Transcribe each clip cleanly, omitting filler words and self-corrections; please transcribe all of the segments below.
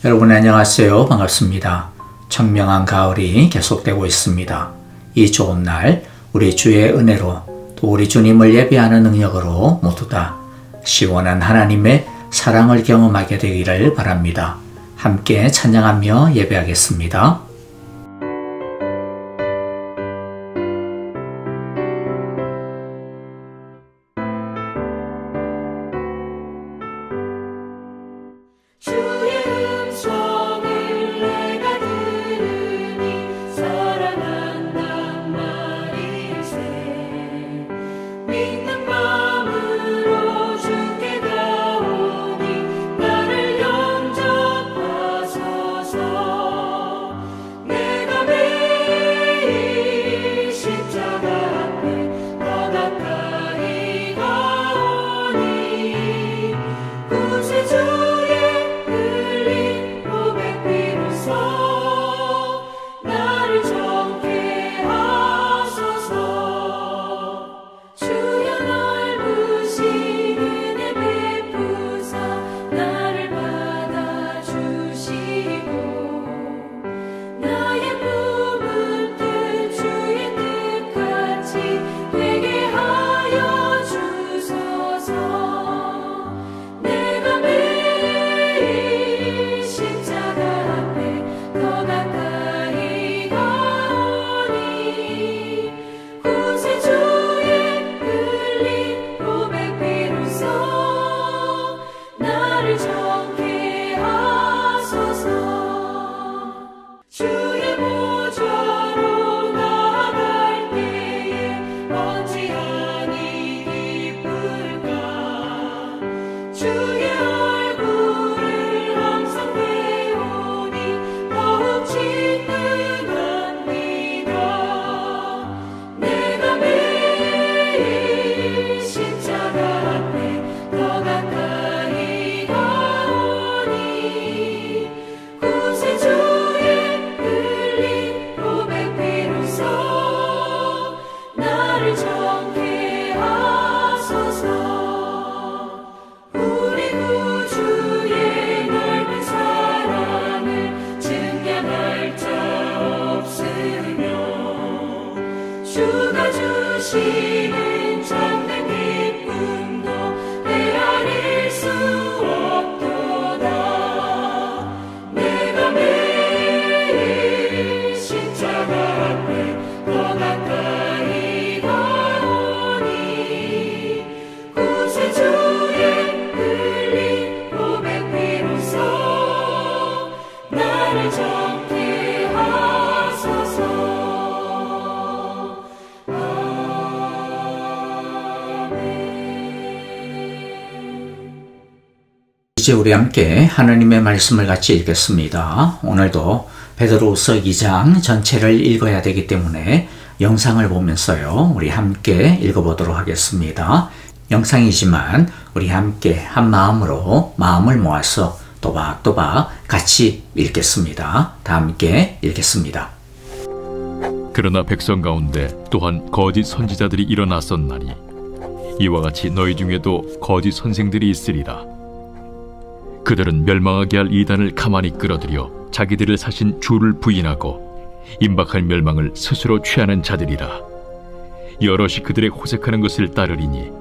여러분 안녕하세요. 반갑습니다. 청명한 가을이 계속되고 있습니다. 이 좋은 날 우리 주의 은혜로 또 우리 주님을 예배하는 능력으로 모두 다 시원한 하나님의 사랑을 경험하게 되기를 바랍니다. 함께 찬양하며 예배하겠습니다. 이제 우리 함께 하나님의 말씀을 같이 읽겠습니다. 오늘도 베드로후서 2장 전체를 읽어야 되기 때문에 영상을 보면서요, 우리 함께 읽어보도록 하겠습니다. 영상이지만 우리 함께 한 마음으로 마음을 모아서 또박또박 같이 읽겠습니다. 다 함께 읽겠습니다. 그러나 백성 가운데 또한 거짓 선지자들이 일어났었나니 이와 같이 너희 중에도 거짓 선생들이 있으리라. 그들은 멸망하게 할 이단을 가만히 끌어들여 자기들을 사신 주를 부인하고 임박할 멸망을 스스로 취하는 자들이라. 여럿이 그들의 호색하는 것을 따르리니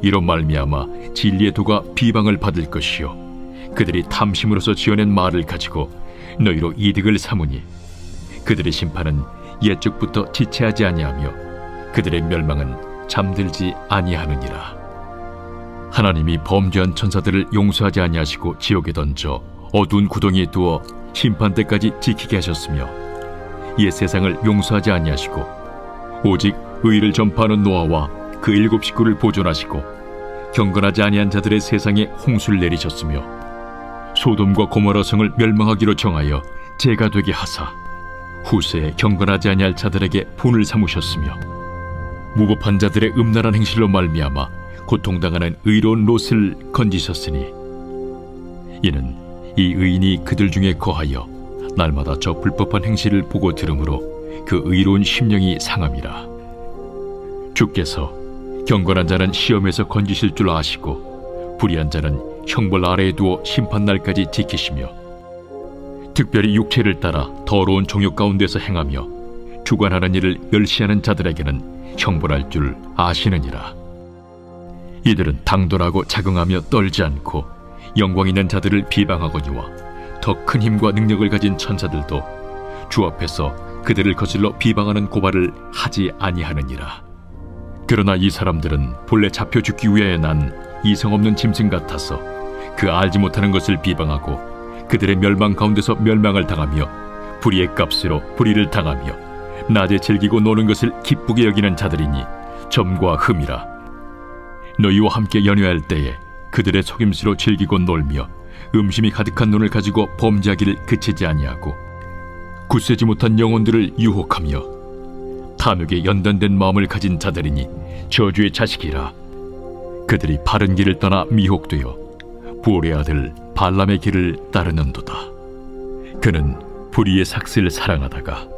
이로 말미암아 진리의 도가 비방을 받을 것이요 그들이 탐심으로서 지어낸 말을 가지고 너희로 이득을 삼으니 그들의 심판은 옛적부터 지체하지 아니하며 그들의 멸망은 잠들지 아니하느니라. 하나님이 범죄한 천사들을 용서하지 아니하시고 지옥에 던져 어두운 구덩이에 두어 심판 때까지 지키게 하셨으며 옛 세상을 용서하지 아니하시고 오직 의를 전파하는 노아와 그 7 식구를 보존하시고 경건하지 아니한 자들의 세상에 홍수를 내리셨으며 소돔과 고모라 성을 멸망하기로 정하여 재가 되게 하사 후세에 경건하지 아니할 자들에게 분을 삼으셨으며 무법한 자들의 음란한 행실로 말미암아 고통당하는 의로운 롯을 건지셨으니 이는 이 의인이 그들 중에 거하여 날마다 저 불법한 행실을 보고 들으므로 그 의로운 심령이 상함이라. 주께서 경건한 자는 시험에서 건지실 줄 아시고 불의한 자는 형벌 아래에 두어 심판날까지 지키시며 특별히 육체를 따라 더러운 정욕 가운데서 행하며 주관하는 일을 멸시하는 자들에게는 형벌할 줄 아시느니라. 이들은 당돌하고 자긍하며 떨지 않고 영광 있는 자들을 비방하거니와 더 큰 힘과 능력을 가진 천사들도 주 앞에서 그들을 거슬러 비방하는 고발을 하지 아니하느니라. 그러나 이 사람들은 본래 잡혀 죽기 위하여 난 이성 없는 짐승 같아서 그 알지 못하는 것을 비방하고 그들의 멸망 가운데서 멸망을 당하며 불의의 값으로 불의를 당하며 낮에 즐기고 노는 것을 기쁘게 여기는 자들이니 점과 흠이라. 너희와 함께 연회할 때에 그들의 속임수로 즐기고 놀며 음심이 가득한 눈을 가지고 범죄하기를 그치지 아니하고 굳세지 못한 영혼들을 유혹하며 탐욕에 연단된 마음을 가진 자들이니 저주의 자식이라. 그들이 바른 길을 떠나 미혹되어 부올의 아들 발람의 길을 따르는도다. 그는 불의의 삭슬을 사랑하다가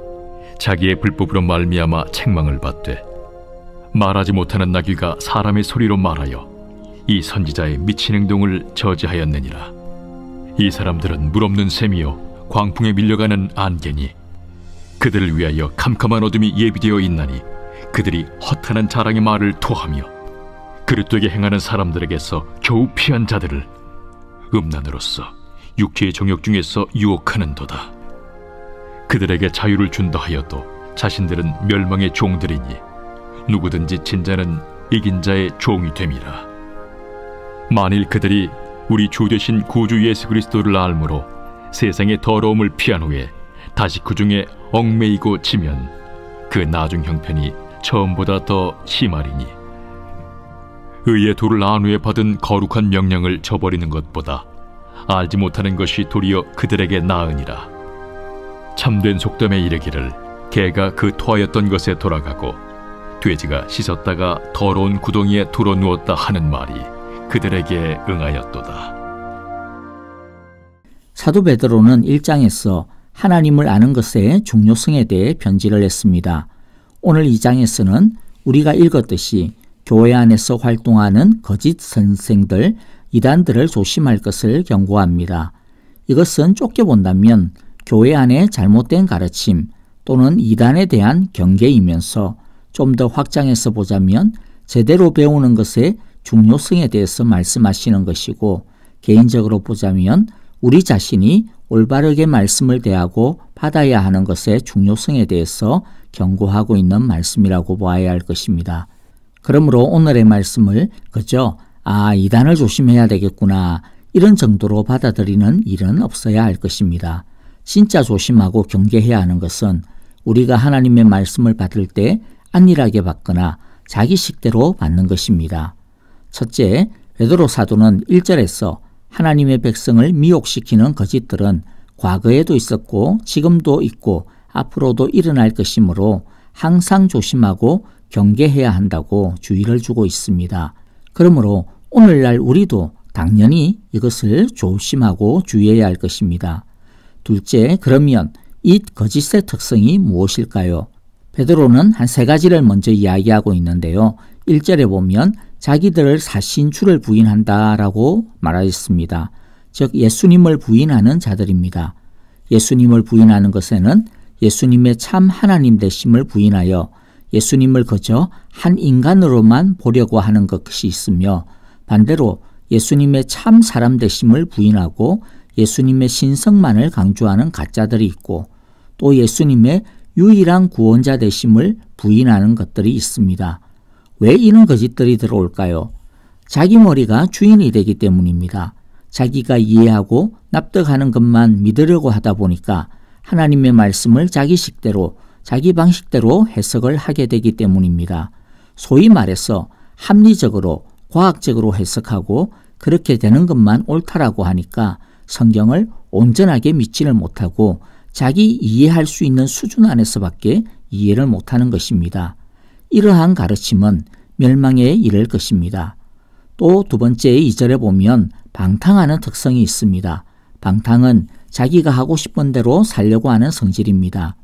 자기의 불법으로 말미암아 책망을 받되 말하지 못하는 나귀가 사람의 소리로 말하여 이 선지자의 미친 행동을 저지하였느니라. 이 사람들은 물 없는 샘이요 광풍에 밀려가는 안개니 그들을 위하여 캄캄한 어둠이 예비되어 있나니 그들이 허탄한 자랑의 말을 토하며 그릇되게 행하는 사람들에게서 겨우 피한 자들을 음란으로서 육체의 정욕 중에서 유혹하는도다. 그들에게 자유를 준다 하여도 자신들은 멸망의 종들이니 누구든지 진 자는 이긴 자의 종이 됨이라. 만일 그들이 우리 주 되신 구주 예수 그리스도를 알므로 세상의 더러움을 피한 후에 다시 그 중에 얽매이고 지면 그 나중 형편이 처음보다 더 심하리니 의의 도를 안 후에 받은 거룩한 명령을 저버리는 것보다 알지 못하는 것이 도리어 그들에게 나으니라. 참된 속담에 이르기를 개가 그 토하였던 것에 돌아가고 돼지가 씻었다가 더러운 구덩이에 돌아 누웠다 하는 말이 그들에게 응하였도다. 사도 베드로는 1장에서 하나님을 아는 것의 중요성에 대해 편지를 했습니다. 오늘 2장에서는 우리가 읽었듯이 교회 안에서 활동하는 거짓 선생들, 이단들을 조심할 것을 경고합니다. 이것은 좁게 본다면 교회 안에 잘못된 가르침 또는 이단에 대한 경계이면서 좀 더 확장해서 보자면 제대로 배우는 것의 중요성에 대해서 말씀하시는 것이고, 개인적으로 보자면 우리 자신이 올바르게 말씀을 대하고 받아야 하는 것의 중요성에 대해서 경고하고 있는 말씀이라고 보아야 할 것입니다. 그러므로 오늘의 말씀을 그저 이단을 조심해야 되겠구나 이런 정도로 받아들이는 일은 없어야 할 것입니다. 진짜 조심하고 경계해야 하는 것은 우리가 하나님의 말씀을 받을 때 안일하게 받거나 자기식대로 받는 것입니다. 첫째, 베드로 사도는 1절에서 하나님의 백성을 미혹시키는 거짓들은 과거에도 있었고 지금도 있고 앞으로도 일어날 것이므로 항상 조심하고 경계해야 한다고 주의를 주고 있습니다. 그러므로 오늘날 우리도 당연히 이것을 조심하고 주의해야 할 것입니다. 둘째, 그러면 이 거짓의 특성이 무엇일까요? 베드로는 한 3가지를 먼저 이야기하고 있는데요. 1절에 보면 자기들을 사신 주를 부인한다라고 말하였습니다. 즉 예수님을 부인하는 자들입니다. 예수님을 부인하는 것에는 예수님의 참 하나님 되심을 부인하여 예수님을 그저 한 인간으로만 보려고 하는 것이 있으며, 반대로 예수님의 참 사람 되심을 부인하고 예수님의 신성만을 강조하는 가짜들이 있고, 또 예수님의 유일한 구원자 되심을 부인하는 것들이 있습니다. 왜 이런 거짓들이 들어올까요? 자기 머리가 주인이 되기 때문입니다. 자기가 이해하고 납득하는 것만 믿으려고 하다 보니까 하나님의 말씀을 자기 식대로, 자기 방식대로 해석을 하게 되기 때문입니다. 소위 말해서 합리적으로, 과학적으로 해석하고 그렇게 되는 것만 옳다라고 하니까 성경을 온전하게 믿지를 못하고 자기 이해할 수 있는 수준 안에서밖에 이해를 못하는 것입니다. 이러한 가르침은 멸망에 이를 것입니다. 또 두 번째 2절에 보면 방탕하는 특성이 있습니다. 방탕은 자기가 하고 싶은 대로 살려고 하는 성질입니다.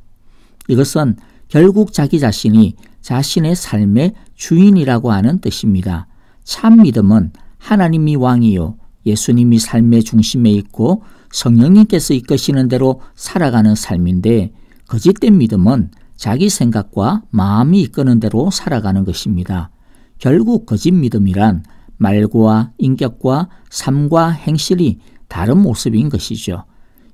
이것은 결국 자기 자신이 자신의 삶의 주인이라고 하는 뜻입니다. 참 믿음은 하나님이 왕이요 예수님이 삶의 중심에 있고 성령님께서 이끄시는 대로 살아가는 삶인데, 거짓된 믿음은 자기 생각과 마음이 이끄는 대로 살아가는 것입니다. 결국 거짓 믿음이란 말과 인격과 삶과 행실이 다른 모습인 것이죠.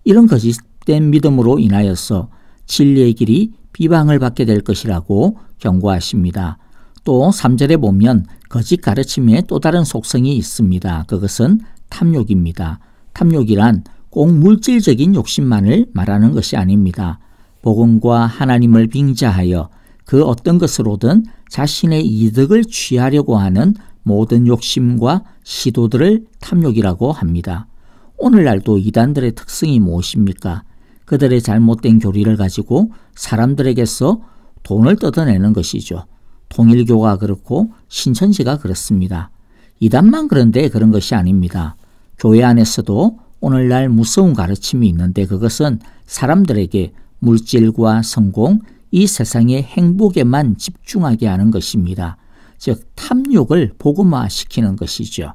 이런 거짓된 믿음으로 인하여서 진리의 길이 비방을 받게 될 것이라고 경고하십니다. 또 3절에 보면 거짓 가르침의 또 다른 속성이 있습니다. 그것은 탐욕입니다. 탐욕이란 꼭 물질적인 욕심만을 말하는 것이 아닙니다. 복음과 하나님을 빙자하여 그 어떤 것으로든 자신의 이득을 취하려고 하는 모든 욕심과 시도들을 탐욕이라고 합니다. 오늘날도 이단들의 특성이 무엇입니까? 그들의 잘못된 교리를 가지고 사람들에게서 돈을 뜯어내는 것이죠. 통일교가 그렇고 신천지가 그렇습니다. 이단만 그런데 그런 것이 아닙니다. 교회 안에서도 오늘날 무서운 가르침이 있는데, 그것은 사람들에게 물질과 성공, 이 세상의 행복에만 집중하게 하는 것입니다. 즉 탐욕을 복음화시키는 것이죠.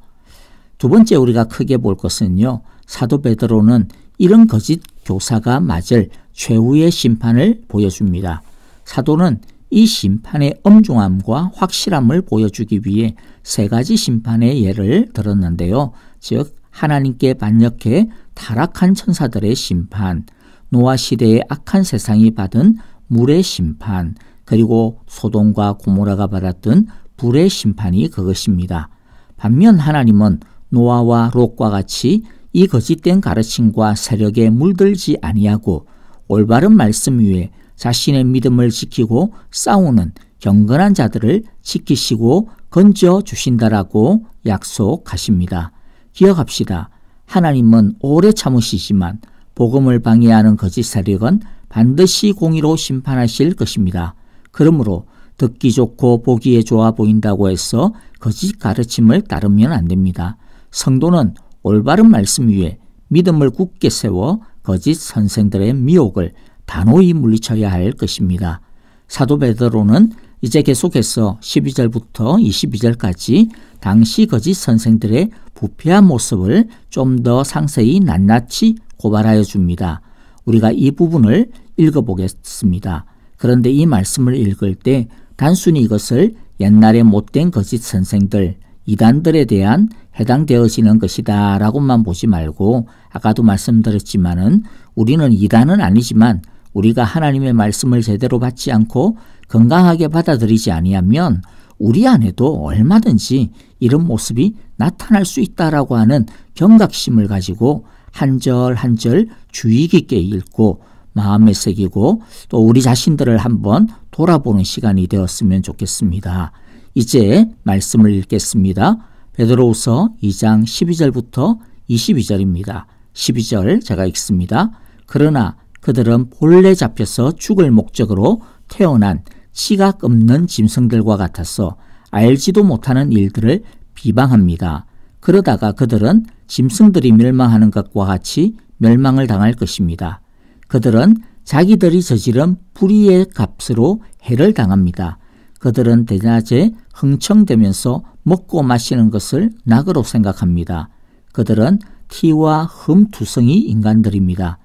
두 번째 우리가 크게 볼 것은요, 사도 베드로는 이런 거짓 교사가 맞을 최후의 심판을 보여줍니다. 사도는 이 심판의 엄중함과 확실함을 보여주기 위해 세 가지 심판의 예를 들었는데요. 즉 하나님께 반역해 타락한 천사들의 심판, 노아 시대의 악한 세상이 받은 물의 심판, 그리고 소돔과 고모라가 받았던 불의 심판이 그것입니다. 반면 하나님은 노아와 롯과 같이 이 거짓된 가르침과 세력에 물들지 아니하고 올바른 말씀 위에 자신의 믿음을 지키고 싸우는 경건한 자들을 지키시고 건져 주신다라고 약속하십니다. 기억합시다. 하나님은 오래 참으시지만 복음을 방해하는 거짓 세력은 반드시 공의로 심판하실 것입니다. 그러므로 듣기 좋고 보기에 좋아 보인다고 해서 거짓 가르침을 따르면 안 됩니다. 성도는 올바른 말씀 위에 믿음을 굳게 세워 거짓 선생들의 미혹을 단호히 물리쳐야 할 것입니다. 사도 베드로는 이제 계속해서 12절부터 22절까지 당시 거짓 선생들의 부패한 모습을 좀 더 상세히 낱낱이 고발하여 줍니다. 우리가 이 부분을 읽어보겠습니다. 그런데 이 말씀을 읽을 때 단순히 이것을 옛날에 못된 거짓 선생들, 이단들에 대한 해당되어지는 것이다 라고만 보지 말고, 아까도 말씀드렸지만은 우리는 이단은 아니지만 우리가 하나님의 말씀을 제대로 받지 않고 건강하게 받아들이지 아니하면 우리 안에도 얼마든지 이런 모습이 나타날 수 있다라고 하는 경각심을 가지고 한 절 한 절 주의 깊게 읽고 마음에 새기고 또 우리 자신들을 한번 돌아보는 시간이 되었으면 좋겠습니다. 이제 말씀을 읽겠습니다. 베드로후서 2장 12절부터 22절입니다. 12절 제가 읽습니다. 그러나 그들은 본래 잡혀서 죽을 목적으로 태어난 지각 없는 짐승들과 같아서 알지도 못하는 일들을 비방합니다. 그러다가 그들은 짐승들이 멸망하는 것과 같이 멸망을 당할 것입니다. 그들은 자기들이 저지른 불의의 값으로 해를 당합니다. 그들은 대낮에 흥청대면서 먹고 마시는 것을 낙으로 생각합니다. 그들은 티와 흠투성이 인간들입니다.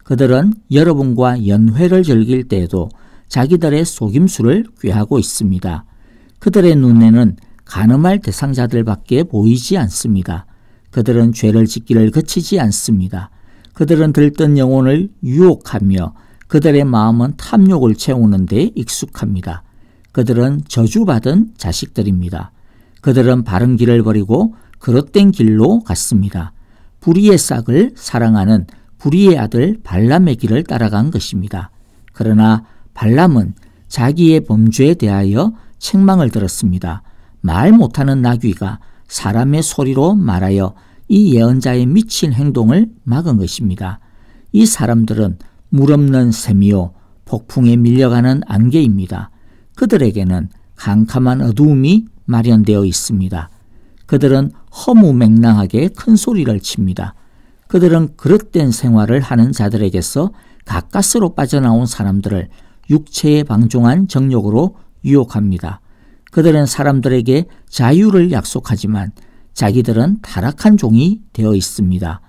그들은 여러분과 연회를 즐길 때에도 자기들의 속임수를 꾀하고 있습니다. 그들의 눈에는 간음할 대상자들밖에 보이지 않습니다. 그들은 죄를 짓기를 그치지 않습니다. 그들은 들뜬 영혼을 유혹하며 그들의 마음은 탐욕을 채우는 데 익숙합니다. 그들은 저주받은 자식들입니다. 그들은 바른 길을 버리고 그릇된 길로 갔습니다. 불의의 싹을 사랑하는 불의의 아들 발람의 길을 따라간 것입니다. 그러나 발람은 자기의 범죄에 대하여 책망을 들었습니다. 말 못하는 나귀가 사람의 소리로 말하여 이 예언자의 미친 행동을 막은 것입니다. 이 사람들은 물 없는 샘이요 폭풍에 밀려가는 안개입니다. 그들에게는 캄캄한 어두움이 마련되어 있습니다. 그들은 허무맹랑하게 큰 소리를 칩니다. 그들은 그릇된 생활을 하는 자들에게서 가까스로 빠져나온 사람들을 육체에 방종한 정욕으로 유혹합니다. 그들은 사람들에게 자유를 약속하지만 자기들은 타락한 종이 되어 있습니다.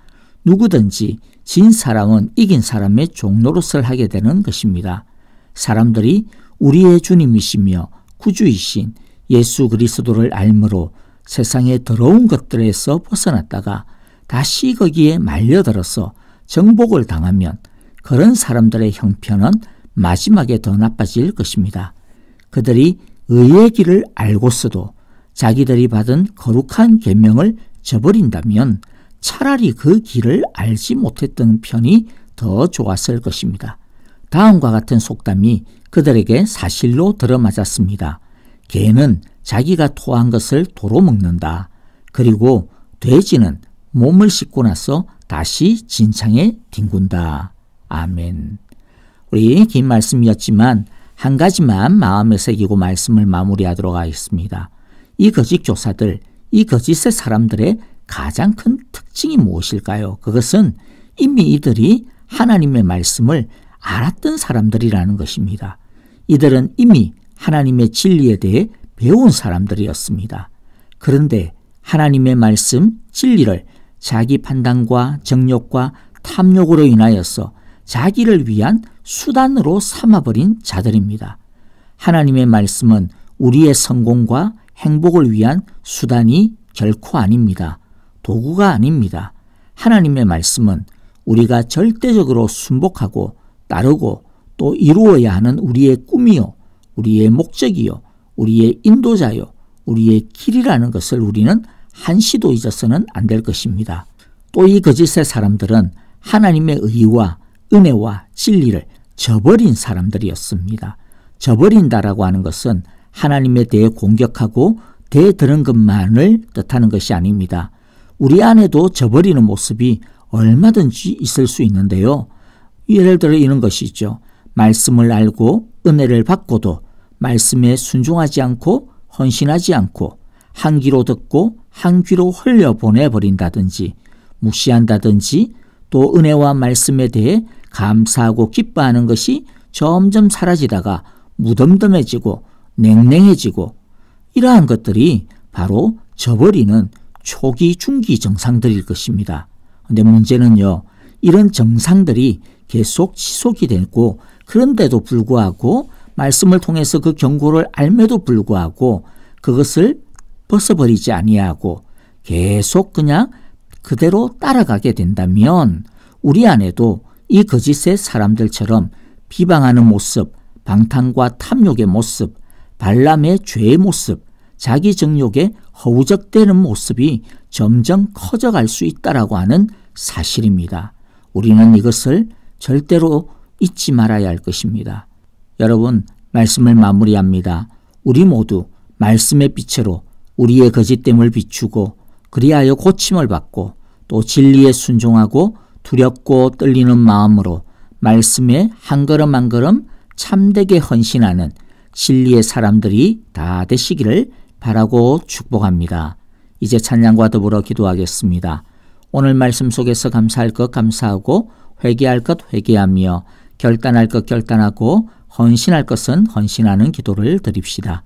누구든지 진 사람은 이긴 사람의 종노릇을 하게 되는 것입니다. 사람들이 우리의 주님이시며 구주이신 예수 그리스도를 알므로 세상의 더러운 것들에서 벗어났다가 다시 거기에 말려들어서 정복을 당하면 그런 사람들의 형편은 마지막에 더 나빠질 것입니다. 그들이 의의 길을 알고서도 자기들이 받은 거룩한 계명을 저버린다면 차라리 그 길을 알지 못했던 편이 더 좋았을 것입니다. 다음과 같은 속담이 그들에게 사실로 들어맞았습니다. 개는 자기가 토한 것을 도로 먹는다. 그리고 돼지는 몸을 씻고 나서 다시 진창에 뒹군다. 아멘. 우리 긴 말씀이었지만 한 가지만 마음에 새기고 말씀을 마무리하도록 하겠습니다. 이 거짓 교사들, 이 거짓의 사람들의 가장 큰 특징이 무엇일까요? 그것은 이미 이들이 하나님의 말씀을 알았던 사람들이라는 것입니다. 이들은 이미 하나님의 진리에 대해 배운 사람들이었습니다. 그런데 하나님의 말씀, 진리를 자기 판단과 정욕과 탐욕으로 인하여서 자기를 위한 수단으로 삼아버린 자들입니다. 하나님의 말씀은 우리의 성공과 행복을 위한 수단이 결코 아닙니다. 도구가 아닙니다. 하나님의 말씀은 우리가 절대적으로 순복하고 따르고 또 이루어야 하는 우리의 꿈이요, 우리의 목적이요, 우리의 인도자요, 우리의 길이라는 것을 우리는 한시도 잊어서는 안 될 것입니다. 또 이 거짓의 사람들은 하나님의 의와 은혜와 진리를 저버린 사람들이었습니다. 저버린다라고 하는 것은 하나님에 대해 공격하고 대드는 것만을 뜻하는 것이 아닙니다. 우리 안에도 저버리는 모습이 얼마든지 있을 수 있는데요. 예를 들어 이런 것이죠. 말씀을 알고 은혜를 받고도 말씀에 순종하지 않고 헌신하지 않고 한 귀로 듣고 한 귀로 흘려보내버린다든지 무시한다든지 또 은혜와 말씀에 대해 감사하고 기뻐하는 것이 점점 사라지다가 무덤덤해지고 냉랭해지고 이러한 것들이 바로 저버리는 초기 중기 증상들일 것입니다. 그런데 문제는요. 이런 증상들이 계속 지속이 되고 그런데도 불구하고 말씀을 통해서 그 경고를 알매도 불구하고 그것을 벗어버리지 아니하고 계속 그냥 그대로 따라가게 된다면 우리 안에도 이 거짓의 사람들처럼 비방하는 모습, 방탕과 탐욕의 모습, 발람의 죄의 모습, 자기 정욕에 허우적대는 모습이 점점 커져갈 수 있다라고 하는 사실입니다. 우리는 이것을 절대로 잊지 말아야 할 것입니다. 여러분, 말씀을 마무리합니다. 우리 모두 말씀의 빛으로 우리의 거짓됨을 비추고 그리하여 고침을 받고 또 진리에 순종하고 두렵고 떨리는 마음으로 말씀에 한 걸음 한 걸음 참되게 헌신하는 진리의 사람들이 다 되시기를 바라고 축복합니다. 이제 찬양과 더불어 기도하겠습니다. 오늘 말씀 속에서 감사할 것 감사하고 회개할 것 회개하며 결단할 것 결단하고 헌신할 것은 헌신하는 기도를 드립시다.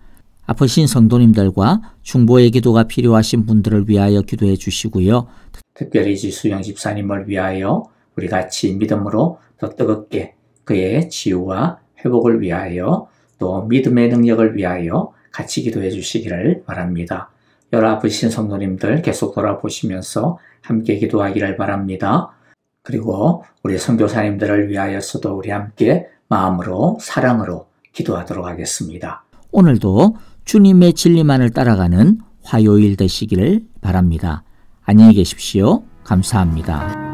아프신 성도님들과 중보의 기도가 필요하신 분들을 위하여 기도해 주시고요. 특별히 지수영 집사님을 위하여 우리 같이 믿음으로 더 뜨겁게 그의 치유와 회복을 위하여 또 믿음의 능력을 위하여 같이 기도해 주시기를 바랍니다. 여러 아프신 성도님들 계속 돌아보시면서 함께 기도하기를 바랍니다. 그리고 우리 선교사님들을 위하여서도 우리 함께 마음으로 사랑으로 기도하도록 하겠습니다. 오늘도 주님의 진리만을 따라가는 화요일 되시기를 바랍니다. 안녕히 계십시오. 감사합니다.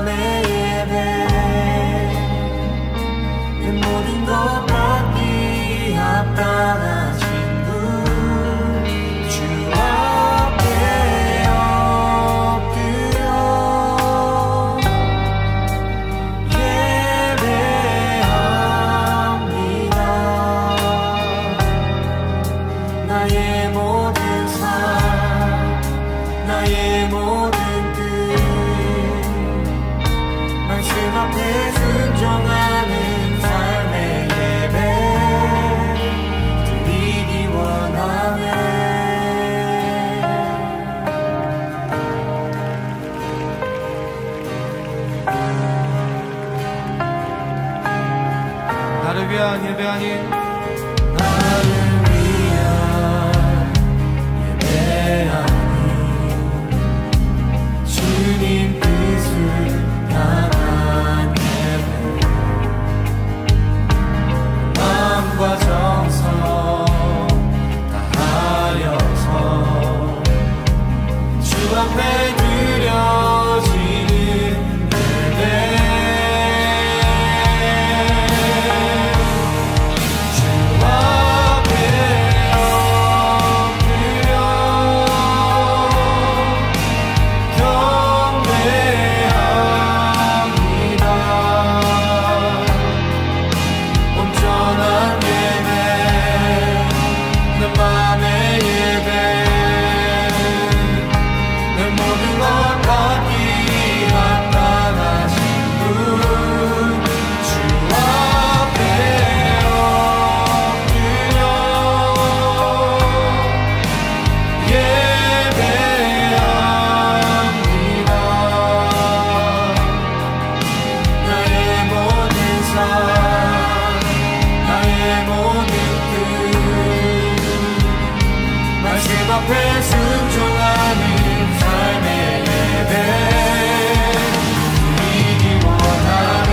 맘의 예배 내 모든 것 받기 합당하신 분 주 앞에 엎드려 예배합니다. 나의 모든 삶 나의 모든 뜻 말씀 앞에 순종하는 삶의 예배 드리기 원하네. 나를 위한 예배 아닌 나를 위한 예배 아닌 주님 뜻을 향한 예배 마음과 정성 다하여서 주 앞에 드려지는 예배 주 앞에 엎드려 경배합니다. 온전한 예배 내 맘의 예배 내 모든 것 받기 합당하신 분 주 앞에 엎드려 예배합니다. 나의 모든 삶 나의 모든 뜻 말씀 앞에 순종하는 삶의 예배 드리기 원하네.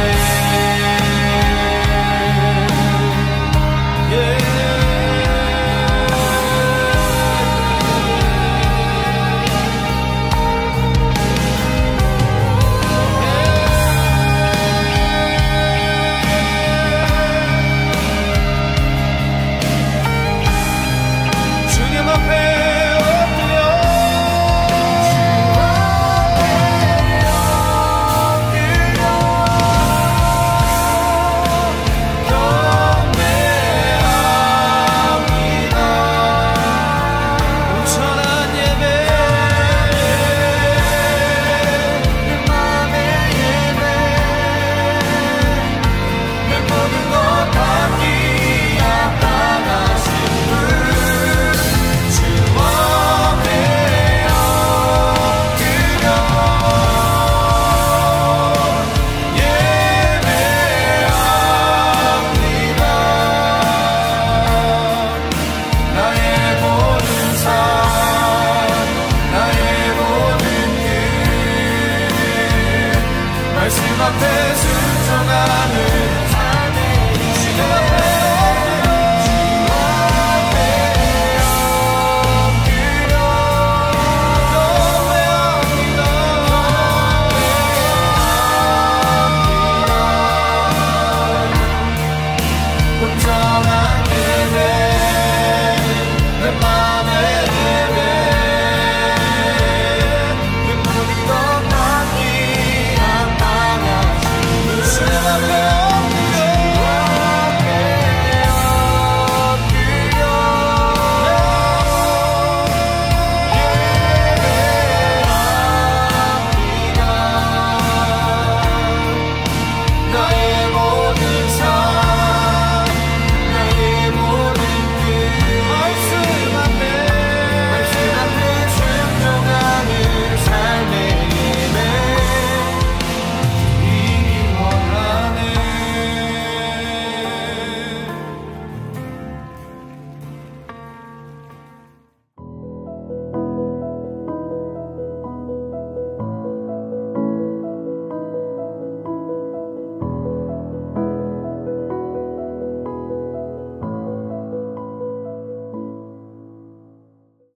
주님 앞에 엎드려 경배합니다. 온전한 예배 내 맘의 예배 내 모든 것 받기 합당하신 분 주 앞에 엎드려 예배합니다. 나의 모든 삶 나의 모든 뜻 말씀 앞에 순종하는 삶의 주님 앞에